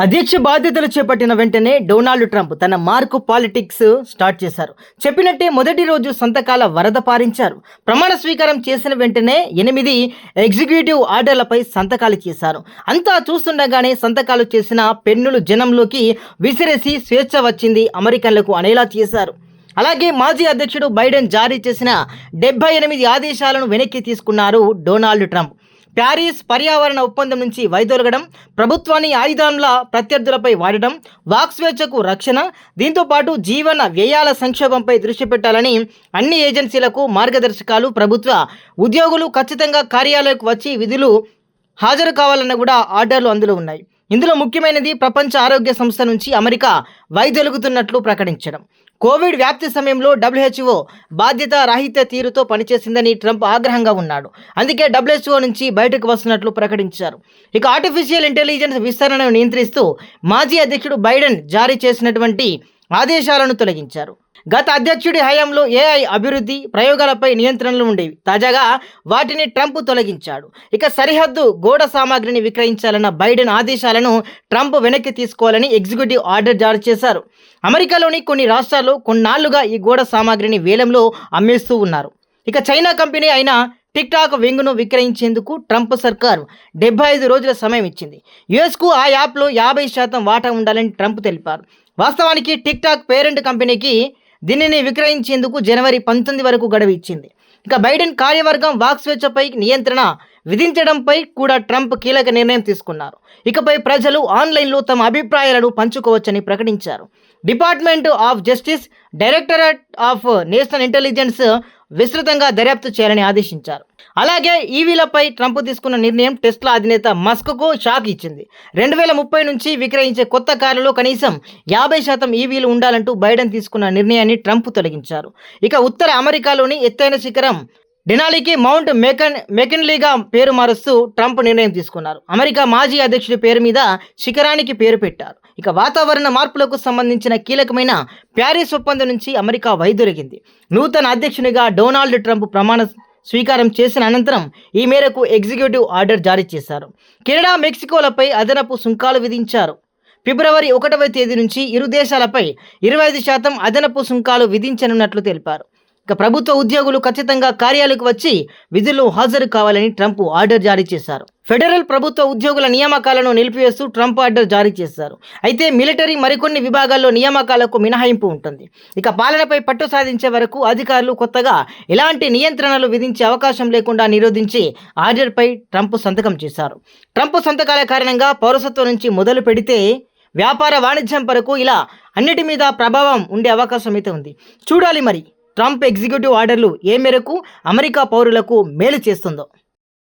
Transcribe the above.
అధ్యక్ష బాధ్యతలు చేపట్టిన వెంటనే డొనాల్డ్ ట్రంప్ తన మార్కు పాలిటిక్స్ స్టార్ట్ చేశారు. చెప్పినట్టే మొదటి రోజు సంతకాల వరద పారించారు. ప్రమాణ స్వీకారం చేసిన వెంటనే 8 ఎగ్జిక్యూటివ్ ఆర్డర్లపై సంతకాలు చేశారు. అంతా చూస్తుండగానే సంతకాలు చేసిన పెన్నులు జనంలోకి విసిరేసి స్వేచ్ఛ వచ్చింది అమెరికన్లకు అనేలా చేశారు. అలాగే మాజీ అధ్యక్షుడు బైడెన్ జారీ చేసిన 78 ఆదేశాలను వెనక్కి తీసుకున్నారు డొనాల్డ్ ట్రంప్. ప్యారిస్ పర్యావరణ ఒప్పందం నుంచి వైదొలగడం, ప్రభుత్వాన్ని ఆయుధాంలా ప్రత్యర్థులపై వాడటం, వాక్ స్వేచ్ఛకు రక్షణ, దీంతోపాటు జీవన వ్యయాల సంక్షోభంపై దృష్టి పెట్టాలని అన్ని ఏజెన్సీలకు మార్గదర్శకాలు, ప్రభుత్వ ఉద్యోగులు ఖచ్చితంగా కార్యాలయాలకు వచ్చి విధులు హాజరు కావాలన్న కూడా ఆర్డర్లు అందులో ఉన్నాయి. ఇందులో ముఖ్యమైనది ప్రపంచ ఆరోగ్య సంస్థ నుంచి అమెరికా వైదొలుగుతున్నట్లు ప్రకటించడం. కోవిడ్ వ్యాప్తి సమయంలో WHO బాధ్యత రాహిత్య తీరుతో పనిచేసిందని ట్రంప్ ఆగ్రహంగా ఉన్నాడు. అందుకే WHO నుంచి బయటకు వస్తున్నట్లు ప్రకటించారు. ఇక ఆర్టిఫిషియల్ ఇంటెలిజెన్స్ విస్తరణను నియంత్రిస్తూ మాజీ అధ్యక్షుడు బైడెన్ జారీ చేసినటువంటి ఆదేశాలను తొలగించారు. గత అధ్యక్షుడి హయాంలో AI అభివృద్ధి ప్రయోగాలపై నియంత్రణలు ఉండేవి. తాజాగా వాటిని ట్రంప్ తొలగించాడు. ఇక సరిహద్దు గోడ సామాగ్రిని విక్రయించాలన్న బైడెన్ ఆదేశాలను ట్రంప్ వెనక్కి తీసుకోవాలని ఎగ్జిక్యూటివ్ ఆర్డర్ జారీ చేశారు. అమెరికాలోని కొన్ని రాష్ట్రాల్లో కొన్నాళ్లుగా ఈ గోడ సామాగ్రిని వేలంలో అమ్మేస్తూ ఉన్నారు. ఇక చైనా కంపెనీ అయిన టిక్టాక్ వింగ్ను విక్రయించేందుకు ట్రంప్ సర్కార్ 75 రోజుల సమయం ఇచ్చింది. యుఎస్కు ఆ యాప్లో 50% వాటా ఉండాలని ట్రంప్ తెలిపారు. వాస్తవానికి టిక్టాక్ పేరెంట్ కంపెనీకి దీనిని విక్రయించేందుకు జనవరి 19 వరకు గడువు ఇచ్చింది. ఇక బైడెన్ కార్యవర్గం వాక్ స్వేచ్ఛపై నియంత్రణ విధించడంపై కూడా ట్రంప్ కీలక నిర్ణయం తీసుకున్నారు. ఇకపై ప్రజలు ఆన్లైన్లో తమ అభిప్రాయాలను పంచుకోవచ్చని ప్రకటించారు. Department of justice, directorate of national intelligence విస్తృతంగా దర్యాప్తు చేయాలని ఆదేశించారు. అలాగే ఈవీలపై ట్రంప్ తీసుకున్న నిర్ణయం టెస్లా అధినేత మస్క్కు షాక్ ఇచ్చింది. 2030 నుంచి విక్రయించే కొత్త కార్లలో కనీసం 50% ఈవీలు ఉండాలంటూ బైడెన్ తీసుకున్న నిర్ణయాన్ని ట్రంప్ తొలగించారు. ఇక ఉత్తర అమెరికాలోని ఎత్తైన శిఖరం డెనాలీకి మౌంట్ మెకిన్లీగా పేరు మారుస్తూ ట్రంప్ నిర్ణయం తీసుకున్నారు. అమెరికా మాజీ అధ్యక్షుడి పేరు మీద శిఖరానికి పేరు పెట్టారు. ఇక వాతావరణ మార్పులకు సంబంధించిన కీలకమైన ప్యారిస్ ఒప్పందం నుంచి అమెరికా వైదొలిగింది. నూతన అధ్యక్షునిగా డొనాల్డ్ ట్రంప్ ప్రమాణ స్వీకారం చేసిన అనంతరం ఈ మేరకు ఎగ్జిక్యూటివ్ ఆర్డర్ జారీ చేశారు. కెనడా, మెక్సికోలపై అదనపు సుంకాలు విధించారు. ఫిబ్రవరి 1వ తేదీ నుంచి ఇరు దేశాలపై 25% అదనపు సుంకాలు విధించనున్నట్లు తెలిపారు. ఇక ప్రభుత్వ ఉద్యోగులు ఖచ్చితంగా కార్యాలయాలకు వచ్చి విధుల్లో హాజరు కావాలని ట్రంప్ ఆర్డర్ జారీ చేశారు. ఫెడరల్ ప్రభుత్వ ఉద్యోగుల నియామకాలను నిలిపివేస్తూ ట్రంప్ ఆర్డర్ జారీ చేశారు. అయితే మిలిటరీ మరికొన్ని విభాగాల్లో నియామకాలకు మినహాయింపు ఉంటుంది. ఇక పాలనపై పట్టు సాధించే వరకు అధికారులు కొత్తగా ఎలాంటి నియంత్రణలు విధించే అవకాశం లేకుండా నిరోధించి ఆర్డర్పై ట్రంప్ సంతకం చేశారు. ట్రంప్ సంతకాల కారణంగా పౌరసత్వం నుంచి మొదలు పెడితే వ్యాపార వాణిజ్యం వరకు ఇలా అన్నిటి మీద ప్రభావం ఉండే అవకాశం అయితే ఉంది. చూడాలి మరి ట్రంప్ ఎగ్జిక్యూటివ్ ఆర్డర్లు ఏ మేరకు అమెరికా పౌరులకు మేలు చేస్తుందో.